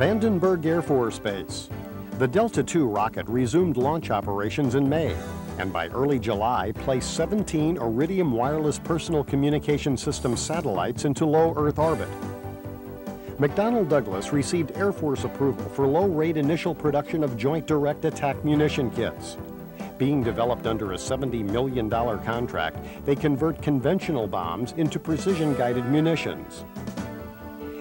Vandenberg Air Force Base. The Delta II rocket resumed launch operations in May, and by early July placed 17 Iridium Wireless Personal Communication System satellites into low Earth orbit. McDonnell Douglas received Air Force approval for low-rate initial production of Joint Direct Attack Munition kits. Being developed under a $70 million contract, they convert conventional bombs into precision-guided munitions.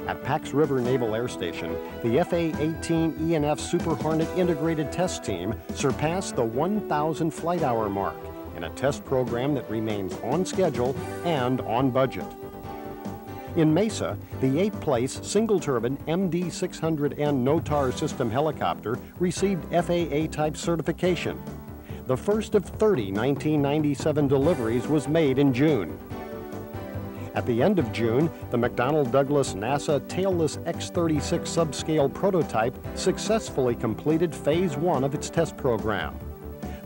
At Pax River Naval Air Station, the FA-18 ENF Super Hornet Integrated Test Team surpassed the 1,000 flight hour mark in a test program that remains on schedule and on budget. In Mesa, the 8th-place single-turbine MD-600N NOTAR system helicopter received FAA-type certification. The first of 30 1997 deliveries was made in June. At the end of June, the McDonnell Douglas NASA tailless X-36 subscale prototype successfully completed Phase 1 of its test program.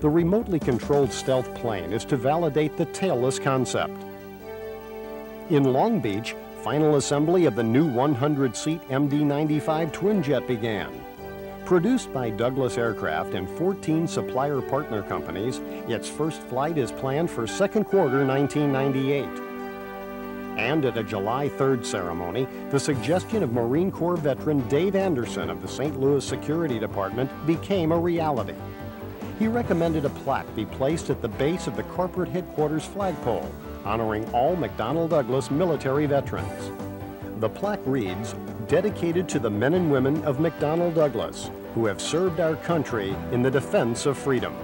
The remotely controlled stealth plane is to validate the tailless concept. In Long Beach, final assembly of the new 100-seat MD-95 twin jet began. Produced by Douglas Aircraft and 14 supplier partner companies, its first flight is planned for second quarter 1998. And at a July 3rd ceremony, the suggestion of Marine Corps veteran Dave Anderson of the St. Louis Security Department became a reality. He recommended a plaque be placed at the base of the corporate headquarters flagpole, honoring all McDonnell Douglas military veterans. The plaque reads, "Dedicated to the men and women of McDonnell Douglas, who have served our country in the defense of freedom."